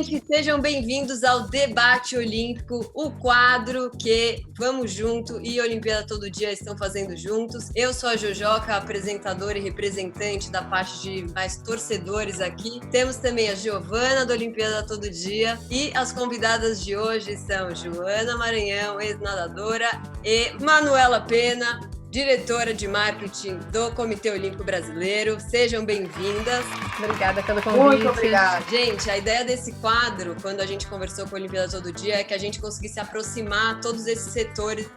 gente, sejam bem-vindos ao Debate Olímpico, o quadro que Vamos Junto e Olimpíada Todo Dia estão fazendo juntos. Eu sou a Jojoca, apresentadora e representante da parte de mais torcedores aqui. Temos também a Giovana do Olimpíada Todo Dia e as convidadas de hoje são Joana Maranhão, ex-nadadora, e Manuela Pena, diretora de marketing do Comitê Olímpico Brasileiro. Sejam bem-vindas. Obrigada pelo convite. Muito obrigada. Gente, a ideia desse quadro, quando a gente conversou com a Olimpíada Todo Dia, é que a gente conseguisse aproximar todos esses setores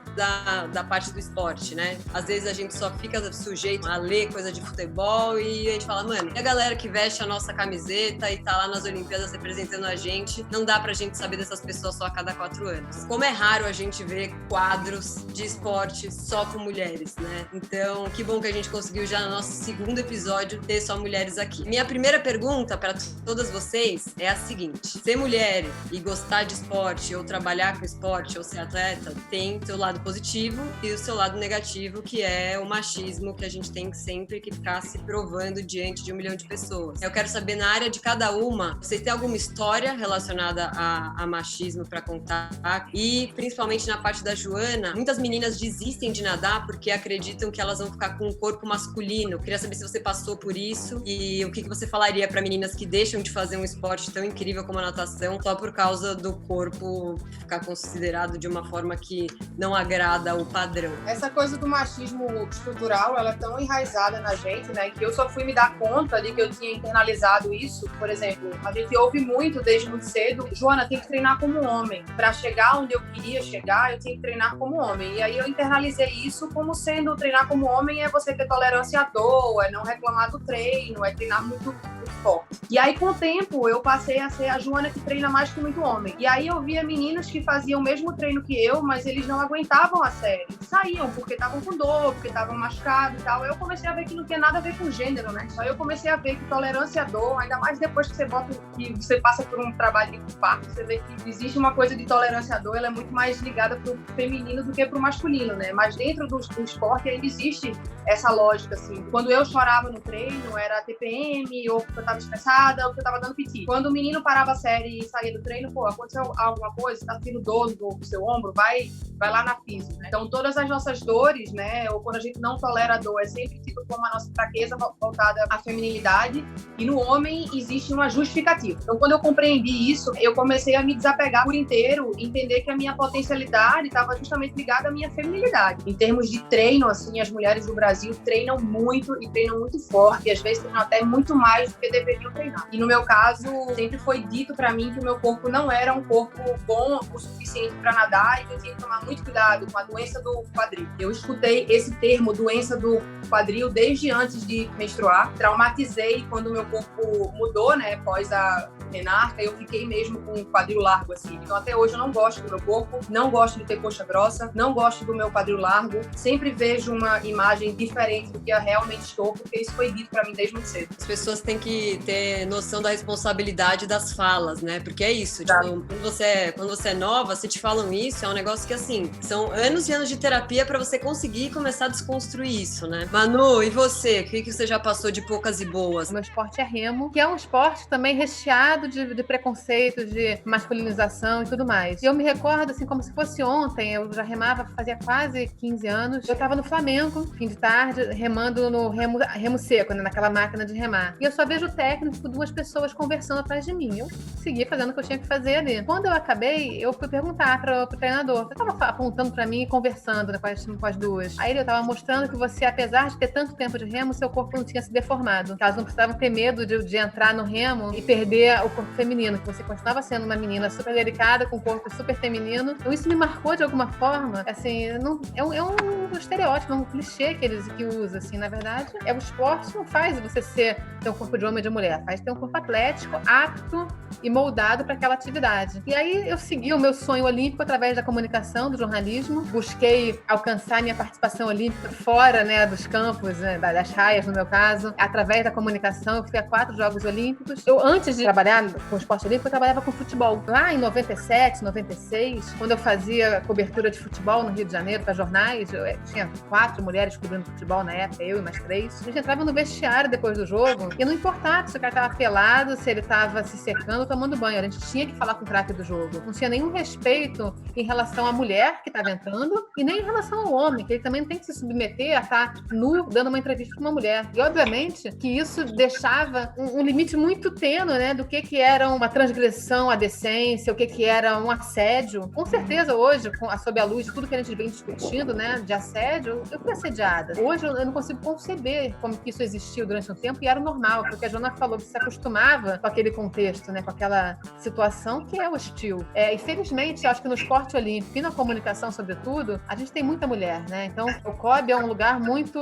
da parte do esporte, né? Às vezes a gente só fica sujeito a ler coisa de futebol e a gente fala, mano, e a galera que veste a nossa camiseta e tá lá nas Olimpíadas representando a gente, não dá pra gente saber dessas pessoas só a cada 4 anos. Como é raro a gente ver quadros de esporte só com mulheres, né? Então, que bom que a gente conseguiu já no nosso segundo episódio ter só mulheres aqui. Minha primeira pergunta para todas vocês é a seguinte: ser mulher e gostar de esporte, ou trabalhar com esporte, ou ser atleta, tem seu lado positivo e o seu lado negativo, que é o machismo, que a gente tem sempre que ficar se provando diante de 1 milhão de pessoas. Eu quero saber, na área de cada uma, vocês têm alguma história relacionada a machismo para contar? E, principalmente na parte da Joana, muitas meninas desistem de nadar porque acreditam que elas vão ficar com um corpo masculino. Eu queria saber se você passou por isso e o que você falaria para meninas que deixam de fazer um esporte tão incrível como a natação só por causa do corpo ficar considerado de uma forma que não agrada o padrão. Essa coisa do machismo estrutural, ela é tão enraizada na gente, né, que eu só fui me dar conta ali que eu tinha internalizado isso. Por exemplo, a gente ouve muito desde muito cedo: Joana, tem que treinar como homem. Para chegar onde eu queria chegar, eu tinha que treinar como homem. E aí eu internalizei isso como sendo treinar como homem é você ter tolerância à dor, é não reclamar do treino, é treinar muito forte. E aí, com o tempo, eu passei a ser a Joana que treina mais que muito homem. E aí eu via meninos que faziam o mesmo treino que eu, mas eles não aguentavam a série. Saíam porque estavam com dor, porque estavam machucados e tal. Eu comecei a ver que não tinha nada a ver com gênero, né? Só eu comecei a ver que tolerância à dor, ainda mais depois que você passa por um trabalho de parto, você vê que existe uma coisa de tolerância à dor, ela é muito mais ligada pro feminino do que pro masculino, né? Mas dentro do esporte ainda existe essa lógica, assim. Quando eu chorava no treino, era TPM, ou porque eu tava estressada, ou porque eu tava dando piti. Quando o menino parava a série e saía do treino, pô, aconteceu alguma coisa, tá sentindo dor no seu ombro, vai lá na física, né? Então, todas as nossas dores, né, ou quando a gente não tolera a dor, é sempre tido como a nossa fraqueza voltada à feminilidade, e no homem existe uma justificativa. Então, quando eu compreendi isso, eu comecei a me desapegar por inteiro, entender que a minha potencialidade estava justamente ligada à minha feminilidade. Em termos de treino, assim, as mulheres do Brasil treinam muito e treinam muito forte, e às vezes treinam até muito mais do que deveriam treinar. E no meu caso, sempre foi dito pra mim que o meu corpo não era um corpo bom o suficiente pra nadar e que eu tinha que tomar muito cuidado com a doença do quadril. Eu escutei esse termo, doença do quadril, desde antes de menstruar. Traumatizei quando o meu corpo mudou, né, após a menarca, eu fiquei mesmo com o quadril largo, assim. Então, até hoje eu não gosto do meu corpo, não gosto de ter coxa grossa, não gosto do meu quadril largo, sempre vejo uma imagem diferente do que eu realmente estou, porque isso foi dito pra mim desde muito cedo. As pessoas têm que ter noção da responsabilidade das falas, né? Porque é isso, tipo, quando você é nova, se te falam isso, é um negócio que, assim, são anos e anos de terapia pra você conseguir começar a desconstruir isso, né? Manu, e você? O que você já passou de poucas e boas? O meu esporte é remo, que é um esporte também recheado de preconceitos, de masculinização e tudo mais. E eu me recordo, assim, como se fosse ontem, eu já remava fazia quase 15 anos. Eu tava no Flamengo, fim de tarde, remando no remo seco, né, naquela máquina de remar. E eu só vejo o técnico, 2 pessoas conversando atrás de mim. Eu segui fazendo o que eu tinha que fazer ali. Quando eu acabei, eu fui perguntar pro treinador. Você tava apontando pra mim e conversando, né, com as duas. Aí eu tava mostrando que você, apesar de ter tanto tempo de remo, seu corpo não tinha se deformado. Que elas não precisavam ter medo de entrar no remo e perder o corpo feminino, que você continuava sendo uma menina super delicada, com um corpo super feminino. Então isso me marcou de alguma forma, assim, não, é um estereótipo, é um clichê que usa, assim, na verdade, o esporte não faz você ter um corpo de homem ou de mulher, faz ter um corpo atlético, apto e moldado para aquela atividade. E aí eu segui o meu sonho olímpico através da comunicação, do jornalismo, busquei alcançar minha participação olímpica fora, né, dos campos, né, das raias, no meu caso, através da comunicação. Eu fui a 4 Jogos Olímpicos. Eu, antes de trabalhar trabalhar com esporte olímpico, eu trabalhava com futebol. Lá em 97, 96, quando eu fazia cobertura de futebol no Rio de Janeiro para jornais, eu tinha 4 mulheres cobrindo futebol na época, eu e mais 3. A gente entrava no vestiário depois do jogo e não importava se o cara estava pelado, se ele estava se secando ou tomando banho. A gente tinha que falar com o craque do jogo. Não tinha nenhum respeito em relação à mulher que estava entrando e nem em relação ao homem, que ele também tem que se submeter a estar nu dando uma entrevista para uma mulher. E, obviamente, que isso deixava um limite muito tênue, né, do que era uma transgressão à decência, o que era um assédio. Com certeza, hoje, sob a luz de tudo que a gente vem discutindo, né, de assédio, eu fui assediada. Hoje, eu não consigo conceber como que isso existiu durante um tempo e era normal, porque a Joana falou que se acostumava com aquele contexto, né, com aquela situação que é hostil. E, felizmente, acho que no esporte olímpico e na comunicação, sobretudo, a gente tem muita mulher, né? Então, o COB é um lugar muito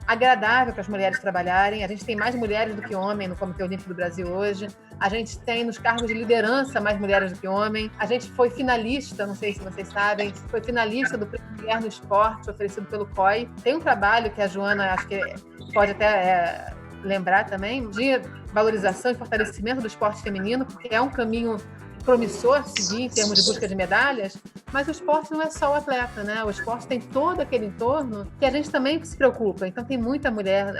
agradável para as mulheres trabalharem. A gente tem mais mulheres do que homens no Comitê Olímpico do Brasil hoje. A gente tem nos cargos de liderança mais mulheres do que homens. A gente foi finalista, não sei se vocês sabem, foi finalista do Prêmio Mulher no Esporte, oferecido pelo COI. Tem um trabalho que a Joana, acho que pode até lembrar também, de valorização e fortalecimento do esporte feminino, porque é um caminho promissor seguir em termos de busca de medalhas, mas o esporte não é só o atleta, né? O esporte tem todo aquele entorno que a gente também se preocupa. Então tem muita mulher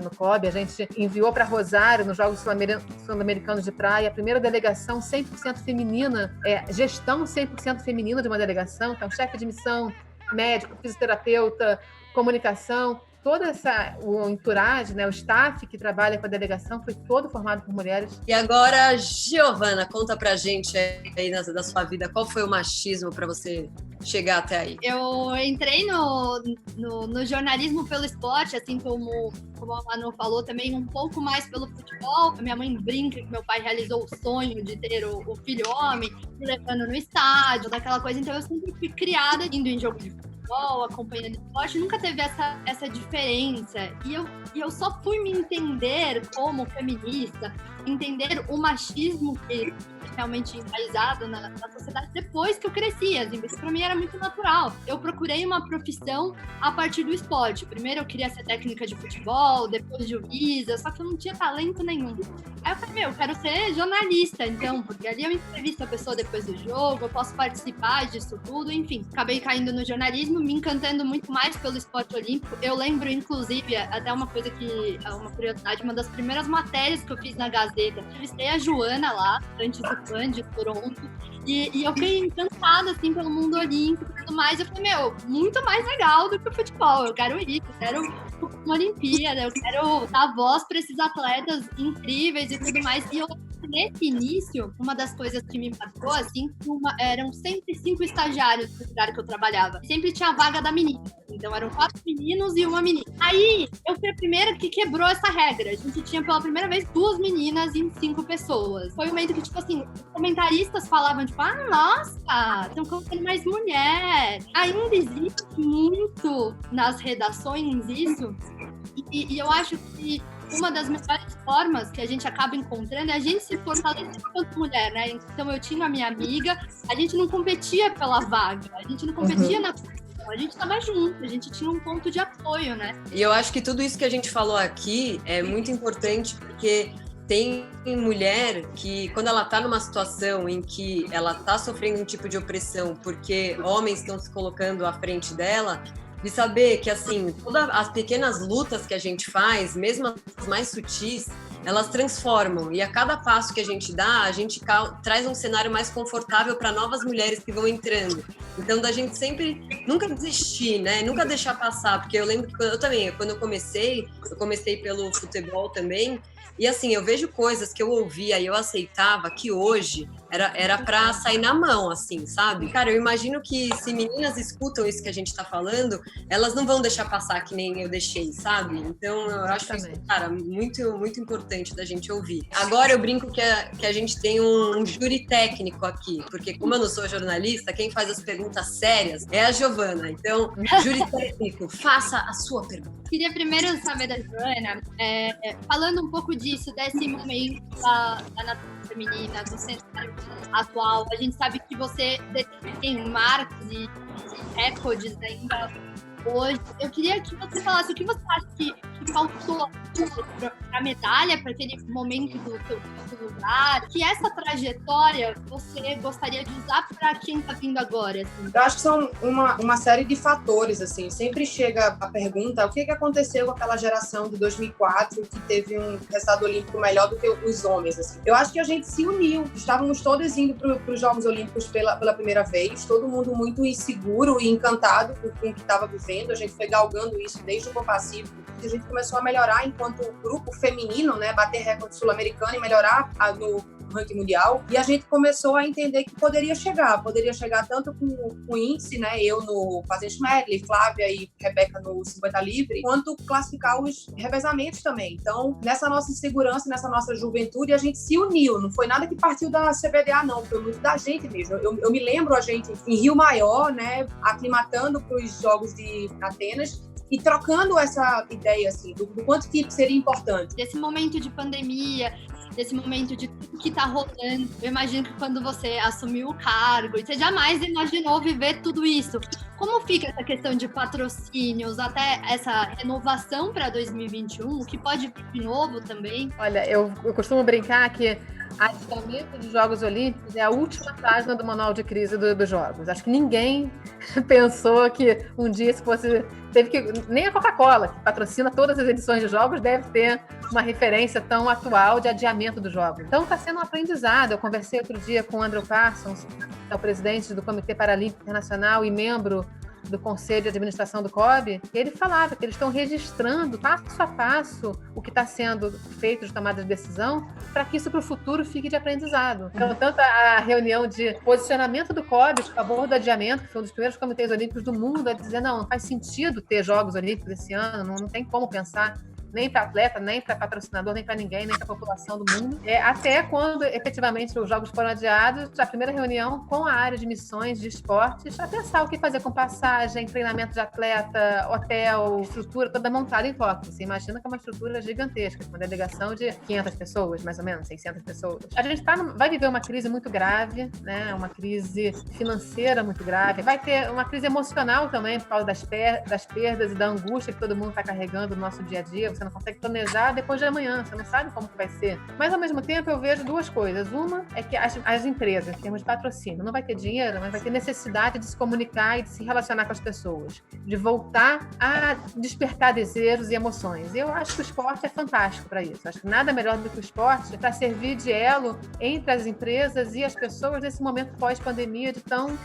no COB, a gente enviou para Rosário, nos Jogos Sul-Americanos de Praia, a primeira delegação 100% feminina, gestão 100% feminina de uma delegação, então chefe de missão, médico, fisioterapeuta, comunicação, toda o entourage, né, o staff que trabalha com a delegação foi todo formado por mulheres. E agora, Giovana, conta pra gente aí da sua vida, qual foi o machismo para você chegar até aí? Eu entrei no jornalismo pelo esporte, assim como a Manu falou, também um pouco mais pelo futebol. A minha mãe brinca que meu pai realizou o sonho de ter o filho homem, me levando no estádio, daquela coisa. Então eu sempre fui criada indo em jogo de futebol, acompanhando esporte, nunca teve essa diferença. E eu só fui me entender como feminista, entender o machismo que realmente enraizado na sociedade depois que eu cresci. Assim, isso pra mim era muito natural. Eu procurei uma profissão a partir do esporte. Primeiro eu queria ser técnica de futebol, depois juíza, só que eu não tinha talento nenhum. Aí eu falei, eu quero ser jornalista, então, porque ali eu entrevisto a pessoa depois do jogo, eu posso participar disso tudo, enfim. Acabei caindo no jornalismo, me encantando muito mais pelo esporte olímpico. Eu lembro, inclusive, até uma coisa uma curiosidade, uma das primeiras matérias que eu fiz na Gazeta, entrevistei a Joana lá, antes do fã de Toronto, e eu fiquei encantada, assim, pelo mundo olímpico e tudo mais. Eu falei, muito mais legal do que o futebol. Eu quero isso, eu quero uma Olimpíada, eu quero dar voz para esses atletas incríveis e tudo mais. E eu, nesse início, uma das coisas que me marcou, assim, eram sempre 5 estagiários no lugar que eu trabalhava. Sempre tinha a vaga da menina. Então, eram 4 meninos e uma menina. Aí, eu fui a primeira que quebrou essa regra. A gente tinha, pela primeira vez, 2 meninas em 5 pessoas. Foi um momento que, tipo assim, os comentaristas falavam, tipo, nossa, estão colocando mais mulher. Ainda existe muito nas redações isso. E eu acho que uma das melhores formas que a gente acaba encontrando é a gente se fortalecer enquanto mulher, né? Então, eu tinha a minha amiga, a gente não competia pela vaga, a gente não competia na... A gente estava junto, a gente tinha um ponto de apoio, né? E eu acho que tudo isso que a gente falou aqui é muito importante, porque tem mulher que, quando ela está numa situação em que ela está sofrendo um tipo de opressão porque homens estão se colocando à frente dela, de saber que, assim, todas as pequenas lutas que a gente faz, mesmo as mais sutis, elas transformam. E a cada passo que a gente dá, a gente traz um cenário mais confortável para novas mulheres que vão entrando. Então, da gente sempre nunca desistir, né? Nunca deixar passar. Porque eu lembro que quando eu comecei pelo futebol também. E assim, eu vejo coisas que eu ouvia e eu aceitava que hoje era pra sair na mão, assim, sabe? Cara, eu imagino que se meninas escutam isso que a gente tá falando, elas não vão deixar passar que nem eu deixei, sabe? Então, eu acho isso, cara, muito, muito importante da gente ouvir. Agora eu brinco que a gente tem um júri técnico aqui, porque como eu não sou jornalista, quem faz as perguntas sérias é a Giovana. Então, júri técnico, faça a sua pergunta. Queria primeiro saber da Joana, falando um pouco disso, desse momento da natureza feminina, do cenário atual. A gente sabe que você tem marcos e recordes ainda hoje. Eu queria que você falasse o que você acha que faltou para a medalha, para aquele momento do seu lugar, que essa trajetória você gostaria de usar para quem está vindo agora? Assim? Eu acho que são uma série de fatores, assim. Sempre chega a pergunta, o que aconteceu com aquela geração de 2004 que teve um resultado olímpico melhor do que os homens, assim. Eu acho que a gente se uniu. Estávamos todos indo para os Jogos Olímpicos pela primeira vez, todo mundo muito inseguro e encantado com o que estava vivendo. A gente foi galgando isso desde o Pacífico. A gente começou a melhorar enquanto grupo feminino, né, bater recorde sul-americano e melhorar no ranking mundial, e a gente começou a entender que poderia chegar tanto com o índice, né, eu no 400 medley, Flávia e Rebeca no 50 livre, quanto classificar os revezamentos também. Então, nessa nossa insegurança, nessa nossa juventude, a gente se uniu, não foi nada que partiu da CBDA, não, foi muito da gente mesmo. Eu me lembro a gente em Rio Maior, né, aclimatando para os Jogos de Atenas, e trocando essa ideia, assim, do quanto que seria importante. Desse momento de pandemia, desse momento de tudo que tá rolando, eu imagino que quando você assumiu o cargo, você jamais imaginou viver tudo isso. Como fica essa questão de patrocínios, até essa renovação para 2021, o que pode vir de novo também? Olha, eu costumo brincar que adiamento dos Jogos Olímpicos é a última página do manual de crise dos Jogos. Acho que ninguém pensou que um dia isso fosse... Nem a Coca-Cola, que patrocina todas as edições de Jogos, deve ter uma referência tão atual de adiamento dos Jogos. Então está sendo um aprendizado. Eu conversei outro dia com o Andrew Parsons, que é o presidente do Comitê Paralímpico Internacional e membro do Conselho de Administração do COB, ele falava que eles estão registrando passo a passo o que está sendo feito de tomada de decisão para que isso para o futuro fique de aprendizado. Então, tanto a reunião de posicionamento do COB a favor do adiamento, que foi um dos primeiros comitês olímpicos do mundo, a dizer, não faz sentido ter Jogos Olímpicos esse ano, não tem como pensar nem para atleta, nem para patrocinador, nem para ninguém, nem para a população do mundo. Até quando, efetivamente, os Jogos foram adiados, a primeira reunião com a área de missões de esportes, para pensar o que fazer com passagem, treinamento de atleta, hotel, estrutura toda montada em Tóquio. Você imagina que é uma estrutura gigantesca, com uma delegação de 500 pessoas, mais ou menos, 600 pessoas. A gente vai viver uma crise muito grave, né? Uma crise financeira muito grave. Vai ter uma crise emocional também, por causa das perdas e da angústia que todo mundo está carregando no nosso dia a dia. Você não consegue planejar depois de amanhã, você não sabe como que vai ser. Mas, ao mesmo tempo, eu vejo duas coisas. Uma é que as empresas, em termos de patrocínio, não vai ter dinheiro, mas vai ter necessidade de se comunicar e de se relacionar com as pessoas, de voltar a despertar desejos e emoções. Eu acho que o esporte é fantástico para isso. Acho que nada melhor do que o esporte para servir de elo entre as empresas e as pessoas nesse momento pós-pandemia de tão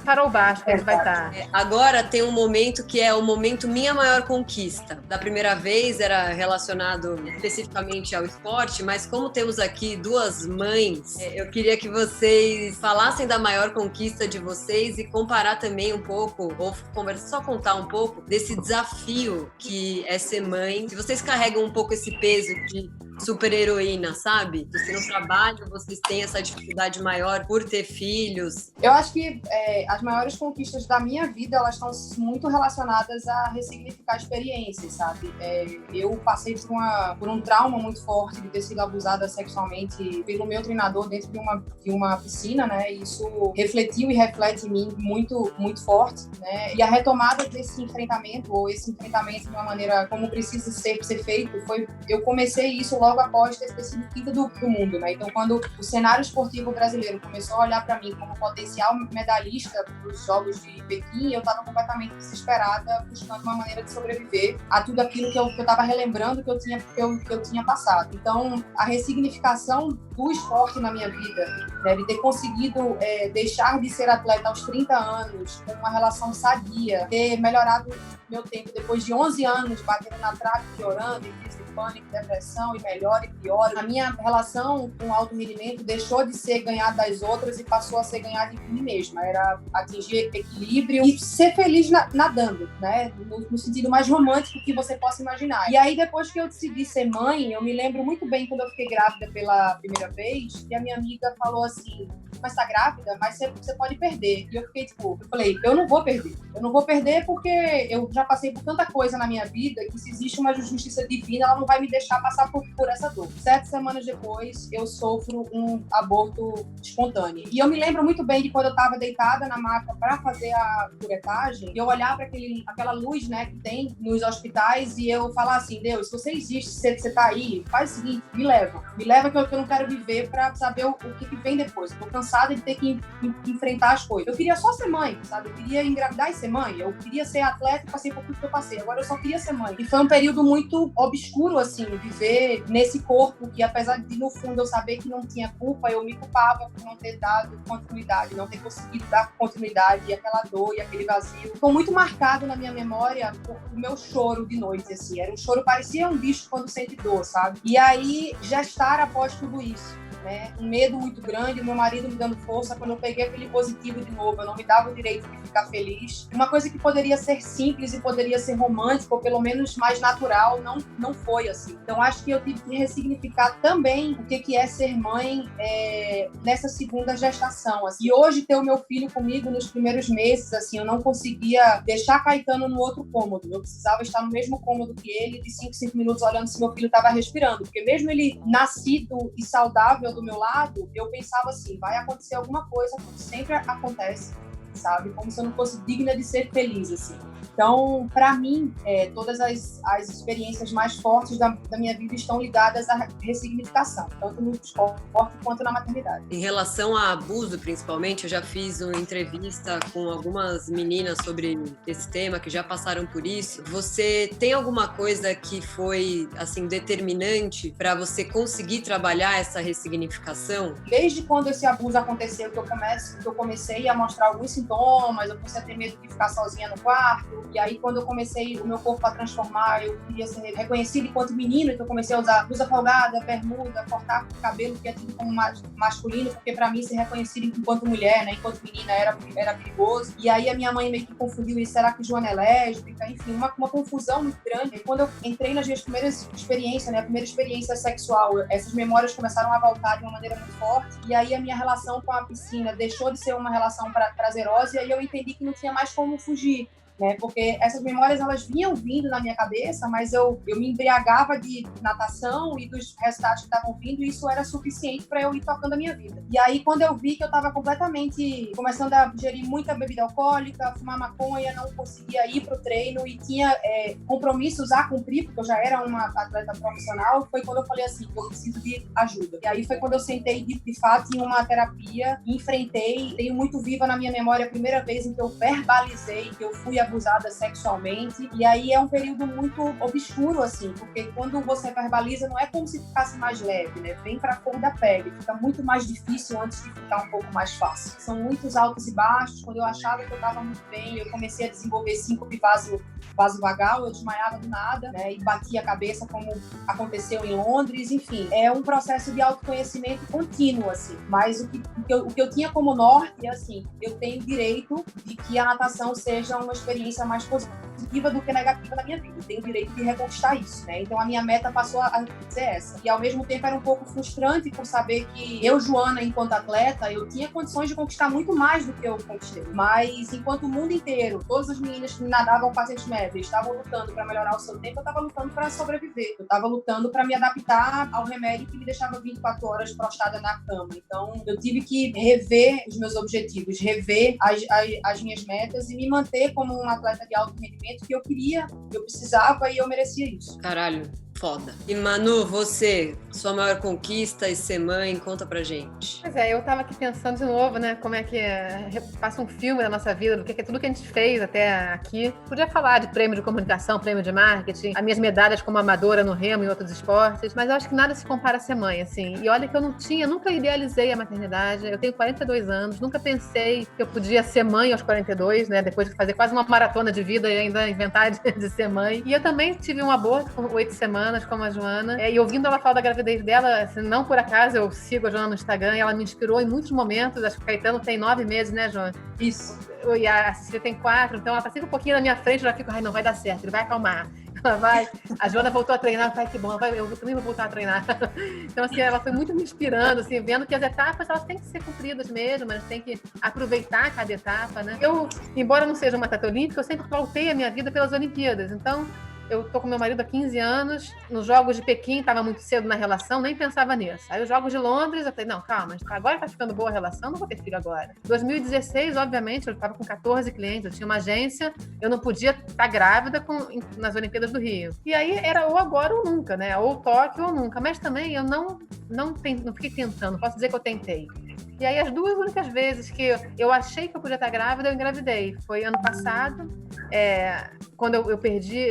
farol baixo que a gente vai estar. Agora tem um momento que é o momento minha maior conquista. Da primeira vez era relacionado especificamente ao esporte, mas como temos aqui duas mães, eu queria que vocês falassem da maior conquista de vocês e comparar também um pouco, ou só contar um pouco desse desafio que é ser mãe. Se vocês carregam um pouco esse peso de super-heroína, sabe? Se no trabalho vocês têm essa dificuldade maior por ter filhos. Eu acho que as maiores conquistas da minha vida, elas estão muito relacionadas a ressignificar experiências, sabe? Eu passei por um trauma muito forte de ter sido abusada sexualmente pelo meu treinador dentro de uma piscina, né? E isso refletiu e reflete em mim muito, muito forte, né? E a retomada desse enfrentamento, ou esse enfrentamento de uma maneira como precisa ser feito, eu comecei isso logo após ter sido quinta do mundo, né? Então, quando o cenário esportivo brasileiro começou a olhar para mim como potencial medalhista dos Jogos de Pequim, eu estava completamente desesperada, buscando uma maneira de sobreviver a tudo aquilo que eu estava relembrando que eu tinha passado. Então, a ressignificação do esporte na minha vida, né, de ter conseguido deixar de ser atleta aos 30 anos, com uma relação sadia, ter melhorado meu tempo depois de 11 anos batendo na trave, piorando, em crise de pânico, depressão, e melhora e piora. A minha relação com o alto rendimento deixou de ser ganhar das outras e passou a ser ganhar de mim mesma. Era atingir equilíbrio e ser feliz nadando, né? No sentido mais romântico que você possa imaginar. E aí, depois que eu decidi ser mãe, eu me lembro muito bem quando eu fiquei grávida pela primeira vez, e a minha amiga falou assim, mas tá grávida? Mas você pode perder. E eu fiquei eu falei, eu não vou perder. Eu não vou perder porque eu já passei por tanta coisa na minha vida que se existe uma justiça divina, ela não vai me deixar passar por essa dor. 7 semanas depois, eu sofro um aborto espontâneo. E eu me lembro muito bem de quando eu estava deitada na maca para fazer a curetagem, e eu olhar para aquela luz, né, que tem nos hospitais, e eu falar assim: Deus, se você existe, se você tá aí, faz o seguinte, me leva que eu não quero viver para saber o que vem depois. Eu tô cansada de ter que enfrentar as coisas. Eu queria só ser mãe, sabe? Eu queria engravidar e ser mãe. Eu queria ser atleta e passei por tudo que eu passei. Agora eu só queria ser mãe. E foi um período muito obscuro, assim, viver nesse corpo que, apesar de, no fundo, eu saber que não tinha culpa, eu me culpava por não ter dado continuidade, não ter conseguido dar continuidade, e aquela dor e aquele vazio. Ficou muito marcado na minha memória o meu choro de noite, assim. Era um choro, parecia um bicho quando sente dor, sabe? E aí, gestar após tudo isso. Né? Um medo muito grande, o meu marido me dando força. Quando eu peguei aquele positivo de novo, eu não me dava o direito de ficar feliz. Uma coisa que poderia ser simples e poderia ser romântica, ou pelo menos mais natural, não foi assim. Então acho que eu tive que ressignificar também o que é ser mãe nessa segunda gestação, assim. E hoje ter o meu filho comigo nos primeiros meses, assim, eu não conseguia deixar Caetano no outro cômodo, eu precisava estar no mesmo cômodo que ele, de 5 minutos olhando se meu filho estava respirando, porque mesmo ele nascido e saudável do meu lado, eu pensava assim, vai acontecer alguma coisa, como sempre acontece, sabe? Como se eu não fosse digna de ser feliz, assim. Então, para mim, todas as experiências mais fortes da minha vida estão ligadas à ressignificação, tanto no esporte quanto na maternidade. Em relação a abuso, principalmente, eu já fiz uma entrevista com algumas meninas sobre esse tema, que já passaram por isso. Você tem alguma coisa que foi, assim, determinante para você conseguir trabalhar essa ressignificação? Desde quando esse abuso aconteceu, que eu comecei a mostrar alguns sintomas, eu comecei a ter medo de ficar sozinha no quarto. E aí, quando eu comecei o meu corpo a transformar, eu queria ser reconhecida enquanto menino, então eu comecei a usar blusa folgada, bermuda, cortar o cabelo, que é tudo como masculino, porque pra mim ser reconhecida enquanto mulher, né, enquanto menina, era perigoso. E aí a minha mãe meio que confundiu isso, será que Joana é lésbica? Enfim, uma confusão muito grande. E quando eu entrei nas minhas primeiras experiências, né, a primeira experiência sexual, essas memórias começaram a voltar de uma maneira muito forte. E aí a minha relação com a piscina deixou de ser uma relação prazerosa, e aí eu entendi que não tinha mais como fugir. Né? Porque essas memórias, elas vinham vindo na minha cabeça, mas eu me embriagava de natação e dos resultados que estavam vindo, e isso era suficiente para eu ir tocando a minha vida. E aí, quando eu vi que eu estava completamente começando a ingerir muita bebida alcoólica, fumar maconha, não conseguia ir pro treino e tinha compromissos a cumprir, porque eu já era uma atleta profissional, foi quando eu falei assim, eu preciso de ajuda. E aí foi quando eu sentei, de fato, em uma terapia, enfrentei, tenho muito viva na minha memória a primeira vez em que eu verbalizei que eu fui abusada sexualmente, e aí é um período muito obscuro, assim, porque quando você verbaliza, não é como se ficasse mais leve, né? Vem pra cor da pele, fica muito mais difícil antes de ficar um pouco mais fácil. São muitos altos e baixos. Quando eu achava que eu tava muito bem, eu comecei a desenvolver síncope vasovagal, eu desmaiava do nada, né? E batia a cabeça, como aconteceu em Londres, enfim. É um processo de autoconhecimento contínuo, assim, mas o que eu tinha como norte é assim, eu tenho direito de que a natação seja uma experiência mais positiva do que negativa na minha vida. Eu tenho o direito de reconquistar isso, né? Então a minha meta passou a ser essa. E ao mesmo tempo era um pouco frustrante por saber que eu, Joana, enquanto atleta, eu tinha condições de conquistar muito mais do que eu conquistei. Mas enquanto o mundo inteiro, todas as meninas que nadavam 400 metros estavam lutando para melhorar o seu tempo, eu estava lutando para sobreviver. Eu estava lutando para me adaptar ao remédio que me deixava 24 horas prostrada na cama. Então eu tive que rever os meus objetivos, rever as minhas metas e me manter como uma atleta de alto rendimento que eu queria, eu precisava e eu merecia isso. Caralho, foda. E Manu, você, sua maior conquista e ser mãe, conta pra gente. Pois é, eu tava aqui pensando de novo, né, como é que passa um filme da nossa vida, do que é tudo que a gente fez até aqui. Podia falar de prêmio de comunicação, prêmio de marketing, as minhas medalhas como amadora no remo e outros esportes, mas eu acho que nada se compara a ser mãe, assim. E olha que eu nunca idealizei a maternidade, eu tenho 42 anos, nunca pensei que eu podia ser mãe aos 42, né, depois de fazer quase uma maratona de vida e ainda inventar de ser mãe. E eu também tive um aborto com 8 semanas, como a Joana, e ouvindo ela falar da gravidez dela, assim, não por acaso, eu sigo a Joana no Instagram e ela me inspirou em muitos momentos. Acho que o Caetano tem 9 meses, né, Joana? Isso. E a Cecília tem 4, então ela tá sempre um pouquinho na minha frente, eu já fico, ai, não vai dar certo, ele vai acalmar. Ela vai. A Joana voltou a treinar, pai, que bom, eu também vou voltar a treinar. Então, assim, ela foi muito me inspirando, assim, vendo que as etapas, elas têm que ser cumpridas mesmo, mas tem que aproveitar cada etapa, né? Eu, embora não seja uma atleta olímpica, eu sempre pautei a minha vida pelas Olimpíadas, então eu tô com meu marido há 15 anos, nos Jogos de Pequim, tava muito cedo na relação, nem pensava nisso. Aí os Jogos de Londres, eu falei, não, calma, agora tá ficando boa a relação, não vou ter filho agora. 2016, obviamente, eu tava com 14 clientes, eu tinha uma agência, eu não podia estar grávida nas Olimpíadas do Rio. E aí era ou agora ou nunca, né? Ou Tóquio ou nunca. Mas também eu não fiquei tentando, posso dizer que eu tentei. E aí as 2 únicas vezes que eu achei que eu podia estar grávida, eu engravidei. Foi ano passado, quando eu perdi,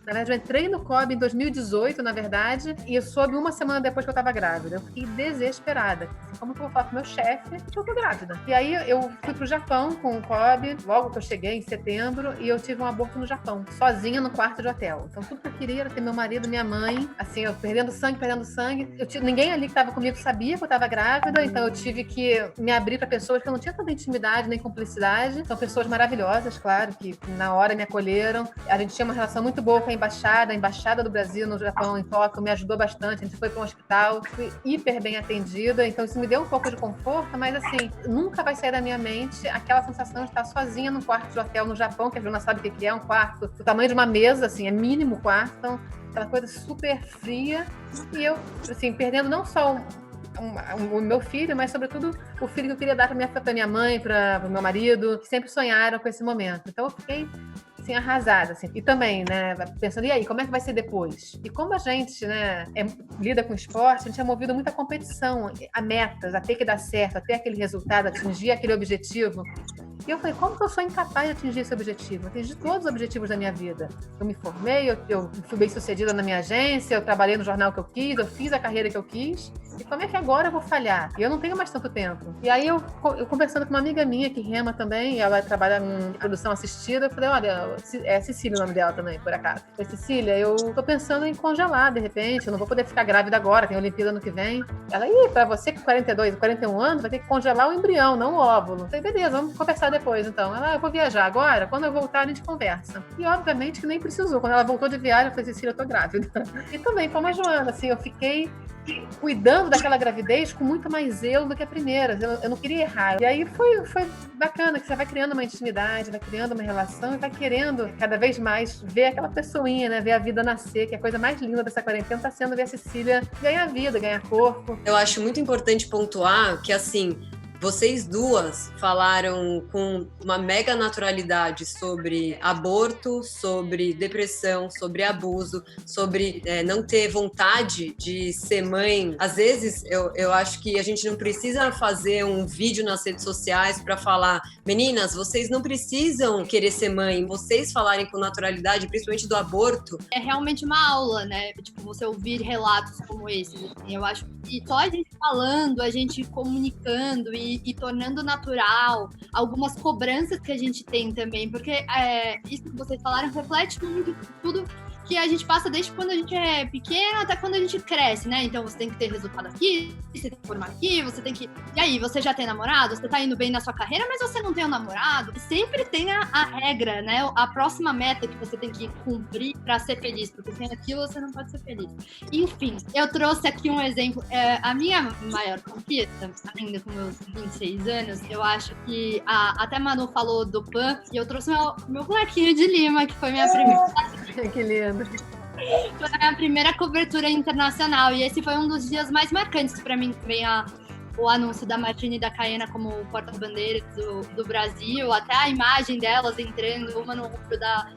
na verdade eu entrei no COB em 2018, na verdade, e eu soube 1 semana depois que eu estava grávida. Eu fiquei desesperada. Como que eu vou falar com o meu chefe que eu tô grávida? E aí eu fui pro Japão com o COB, logo que eu cheguei, em setembro, e eu tive um aborto no Japão, sozinha no quarto de hotel. Então tudo que eu queria era ter meu marido, minha mãe, assim, eu perdendo sangue. Ninguém ali que estava comigo sabia que eu estava grávida, então eu tive que me abrir para pessoas que eu não tinha tanta intimidade nem cumplicidade. São pessoas maravilhosas, claro, que na hora me acolheram. A gente tinha uma relação muito boa com a embaixada do Brasil no Japão, em Tóquio, me ajudou bastante. A gente foi para um hospital, fui hiper bem atendida, então isso me deu um pouco de conforto, mas assim, nunca vai sair da minha mente aquela sensação de estar sozinha num quarto de hotel no Japão, que a Bruna sabe o que é, um quarto do tamanho de uma mesa, assim, é mínimo quarto, então, aquela coisa super fria, e eu, assim, perdendo não só o meu filho, mas sobretudo o filho que eu queria dar para minha mãe, para o meu marido, que sempre sonharam com esse momento. Então eu fiquei assim, arrasada, assim. E também, né, pensando, e aí, como é que vai ser depois? E como a gente, né, lida com esporte, a gente é movido muito à competição, a metas, a ter que dar certo, a ter aquele resultado, atingir aquele objetivo. E eu falei, como que eu sou incapaz de atingir esse objetivo? Eu atingi todos os objetivos da minha vida. Eu me formei, eu fui bem sucedida na minha agência, eu trabalhei no jornal que eu quis, eu fiz a carreira que eu quis. E como é que agora eu vou falhar? E eu não tenho mais tanto tempo. E aí eu conversando com uma amiga minha que rema também, ela trabalha em produção assistida, eu falei, olha, é Cecília o nome dela também, por acaso. Eu falei, Cecília, eu tô pensando em congelar de repente, eu não vou poder ficar grávida agora, tem a Olimpíada ano que vem. Ela, pra você com 42, 41 anos, vai ter que congelar o embrião, não o óvulo. Eu falei, beleza, vamos conversar depois então. Ela, eu vou viajar agora, quando eu voltar a gente conversa. E obviamente que nem precisou. Quando ela voltou de viagem, eu falei, Cecília, eu tô grávida. E também, como a Joana, assim, eu fiquei cuidando daquela gravidez com muito mais zelo do que a primeira. Eu não queria errar. E aí foi bacana, que você vai criando uma intimidade, vai criando uma relação e vai querendo cada vez mais ver aquela pessoinha, né? Ver a vida nascer, que a coisa mais linda dessa quarentena tá sendo ver a Cecília ganhar vida, ganhar corpo. Eu acho muito importante pontuar que, assim, vocês duas falaram com uma mega naturalidade sobre aborto, sobre depressão, sobre abuso, sobre não ter vontade de ser mãe. Às vezes, eu acho que a gente não precisa fazer um vídeo nas redes sociais para falar, meninas, vocês não precisam querer ser mãe. Vocês falarem com naturalidade, principalmente do aborto. É realmente uma aula, né? Tipo, você ouvir relatos como esses. Assim. Eu acho que só a gente falando, a gente comunicando e tornando natural algumas cobranças que a gente tem também, porque isso que vocês falaram reflete muito tudo que a gente passa desde quando a gente é pequeno até quando a gente cresce, né? Então você tem que ter resultado aqui, você tem que formar aqui, você tem que... E aí, você já tem namorado? Você tá indo bem na sua carreira, mas você não tem um namorado? Sempre tem a regra, né? A próxima meta que você tem que cumprir pra ser feliz, porque sem aquilo você não pode ser feliz. Enfim, eu trouxe aqui um exemplo. A minha maior conquista, ainda com meus 26 anos, eu acho que até Manu falou do PAN, e eu trouxe meu molequinho de Lima, que foi minha primeira... Que lindo. Foi a minha primeira cobertura internacional, e esse foi um dos dias mais marcantes para mim, que vem o anúncio da Martina e da Caena como porta-bandeiras do Brasil, até a imagem delas entrando uma no ombro da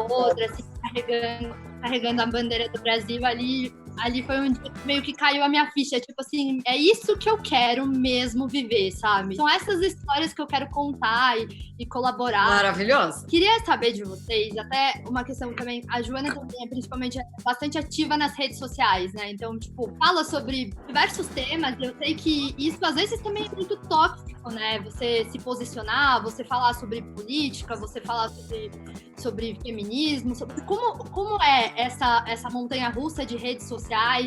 outra, assim, carregando a bandeira do Brasil ali foi um dia que meio que caiu a minha ficha, tipo assim, é isso que eu quero mesmo viver, sabe? São essas histórias que eu quero contar e colaborar. Maravilhoso. Queria saber de vocês, até uma questão também, a Joana também principalmente bastante ativa nas redes sociais, né? Então, tipo, fala sobre diversos temas, eu sei que isso às vezes também é muito tóxico, né? Você se posicionar, você falar sobre política, você falar sobre feminismo, sobre como é essa montanha-russa de redes sociais,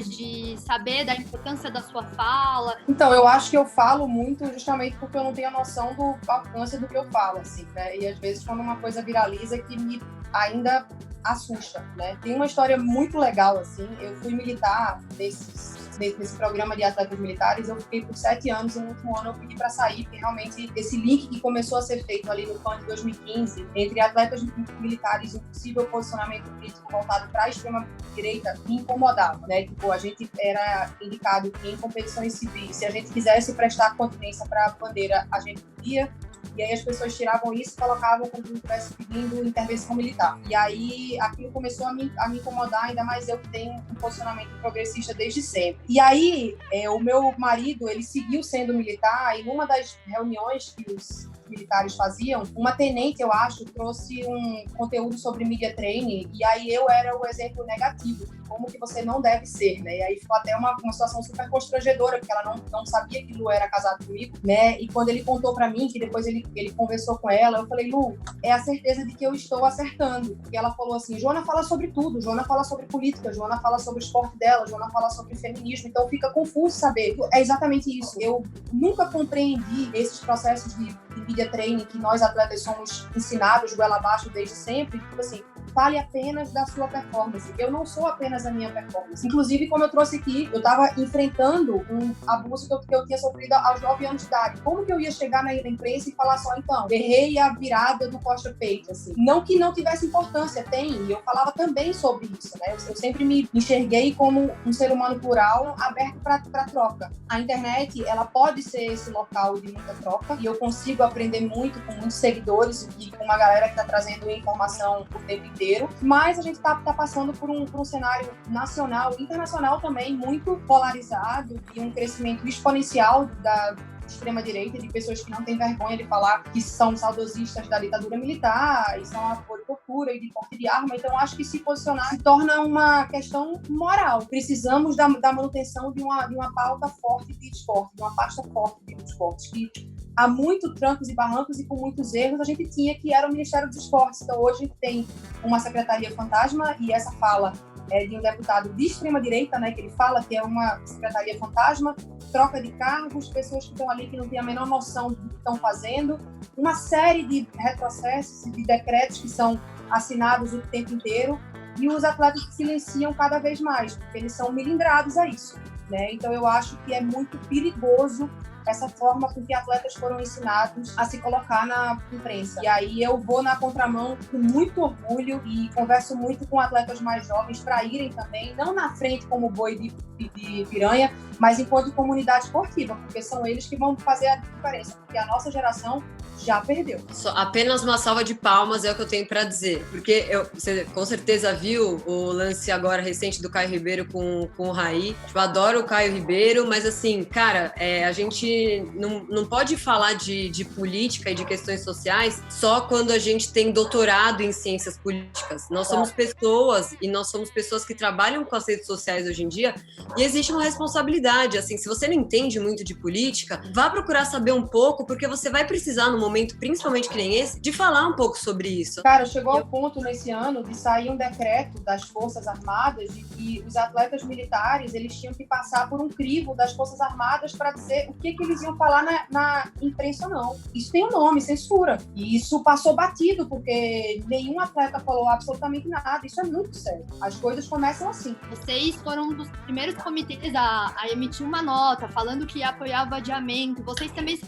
de saber da importância da sua fala? Então, eu acho que eu falo muito justamente porque eu não tenho a noção do alcance do que eu falo, assim, né? E às vezes quando uma coisa viraliza que me ainda assusta, né? Tem uma história muito legal, assim, eu fui militar desses nesse programa de atletas militares, eu fiquei por 7 anos e no último ano eu pedi para sair, porque realmente esse link que começou a ser feito ali no PAN de 2015, entre atletas militares e um possível posicionamento político voltado para a extrema-direita, me incomodava, né? Tipo, a gente era indicado que em competições civis, se a gente quisesse prestar continência para a bandeira, a gente podia. E aí as pessoas tiravam isso e colocavam como se estivesse pedindo intervenção militar. E aí aquilo começou a me incomodar, ainda mais eu que tenho um posicionamento progressista desde sempre. E aí o meu marido, ele seguiu sendo militar, e numa das reuniões que os militares faziam, uma tenente, eu acho, trouxe um conteúdo sobre media training, e aí eu era o exemplo negativo, como que você não deve ser, né? E aí ficou até uma situação super constrangedora, porque ela não sabia que Lu era casado comigo, né? E quando ele contou pra mim, que depois ele conversou com ela, eu falei, Lu, é a certeza de que eu estou acertando. E ela falou assim, Joana fala sobre tudo, Joana fala sobre política, Joana fala sobre o esporte dela, Joana fala sobre feminismo, então fica confuso saber. É exatamente isso. Eu nunca compreendi esses processos de media training que nós atletas somos ensinados goela abaixo desde sempre, tipo assim, fale apenas da sua performance. Eu não sou apenas a minha performance. Inclusive, como eu trouxe aqui, eu estava enfrentando um abuso que eu tinha sofrido aos 9 anos de idade. Como que eu ia chegar na imprensa e falar só, então, errei a virada do costa-peito, assim. Não que não tivesse importância, tem, e eu falava também sobre isso, né? Eu sempre me enxerguei como um ser humano plural, aberto para troca. A internet, ela pode ser esse local de muita troca, e eu consigo aprender muito com muitos seguidores e com uma galera que está trazendo informação o tempo inteiro, mas a gente tá passando por um cenário nacional e internacional também muito polarizado e um crescimento exponencial da extrema-direita, de pessoas que não têm vergonha de falar que são saudosistas da ditadura militar e são a favor de tortura e de porte de arma. Então, acho que se posicionar se torna uma questão moral. Precisamos da manutenção de uma pauta forte de esporte, de uma pasta forte de esportes, que há muito trancos e barrancos e com muitos erros a gente tinha, que era o Ministério dos Esportes. Então, hoje a gente tem uma secretaria fantasma, e essa fala é de um deputado de extrema-direita, né, que ele fala que é uma secretaria fantasma, troca de cargos, pessoas que estão ali que não têm a menor noção do que estão fazendo, uma série de retrocessos e de decretos que são assinados o tempo inteiro, e os atletas se silenciam cada vez mais, porque eles são melindrados a isso, né? Então eu acho que é muito perigoso essa forma com que atletas foram ensinados a se colocar na imprensa. E aí eu vou na contramão com muito orgulho e converso muito com atletas mais jovens para irem também, não na frente como boi de piranha, mas enquanto comunidade esportiva, porque são eles que vão fazer a diferença, porque a nossa geração já perdeu. Apenas uma salva de palmas é o que eu tenho para dizer, porque você com certeza viu o lance agora recente do Caio Ribeiro com o Raí. Eu adoro o Caio Ribeiro, mas assim, cara, a gente não pode falar de política e de questões sociais só quando a gente tem doutorado em ciências políticas. Nós somos pessoas, e nós somos pessoas que trabalham com as redes sociais hoje em dia, e existe uma responsabilidade. Assim, se você não entende muito de política, vá procurar saber um pouco, porque você vai precisar no momento, principalmente que nem esse, de falar um pouco sobre isso. Cara, chegou ao ponto nesse ano de sair um decreto das Forças Armadas de que os atletas militares, eles tinham que passar por um crivo das Forças Armadas para dizer o que eles iam falar na imprensa ou não. Isso tem um nome, censura. E isso passou batido, porque nenhum atleta falou absolutamente nada. Isso é muito sério. As coisas começam assim. Vocês foram um dos primeiros comitês a emitir uma nota falando que ia apoiar o adiamento. Vocês também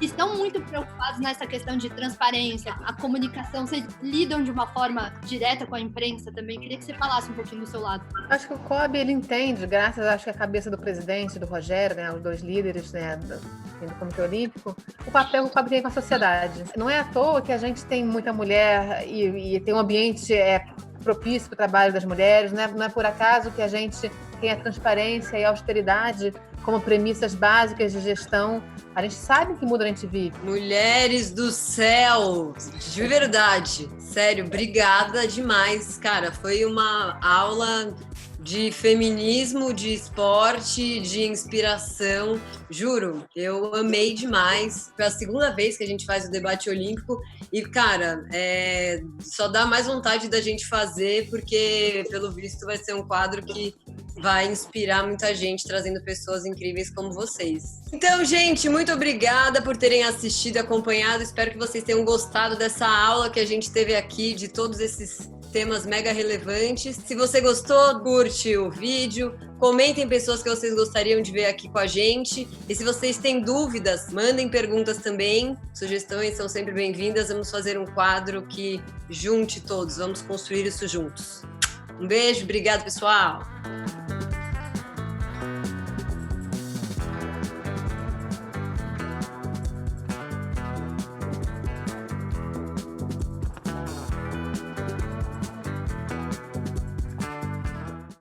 estão muito preocupados nessa questão de transparência, a comunicação. Vocês lidam de uma forma direta com a imprensa também? Queria que você falasse um pouquinho do seu lado. Acho que o COB, ele entende, graças acho que à cabeça do presidente, do Rogério, né, os dois líderes, né, do Comitê Olímpico, o papel que o COB tem com a sociedade. Não é à toa que a gente tem muita mulher e tem um ambiente propício para o trabalho das mulheres, né? Não é por acaso que a gente tem a transparência e a austeridade como premissas básicas de gestão. A gente sabe que mundo a gente vive. Mulheres do céu, de verdade, sério, obrigada demais, cara, foi uma aula de feminismo, de esporte, de inspiração, juro, eu amei demais. Foi a segunda vez que a gente faz o debate olímpico e, cara, só dá mais vontade da gente fazer, porque, pelo visto, vai ser um quadro que vai inspirar muita gente, trazendo pessoas incríveis como vocês. Então, gente, muito obrigada por terem assistido e acompanhado. Espero que vocês tenham gostado dessa aula que a gente teve aqui, de todos esses temas mega relevantes. Se você gostou, curte o vídeo, comentem pessoas que vocês gostariam de ver aqui com a gente. E se vocês têm dúvidas, mandem perguntas também. Sugestões são sempre bem-vindas. Vamos fazer um quadro que junte todos. Vamos construir isso juntos. Um beijo, obrigado, pessoal!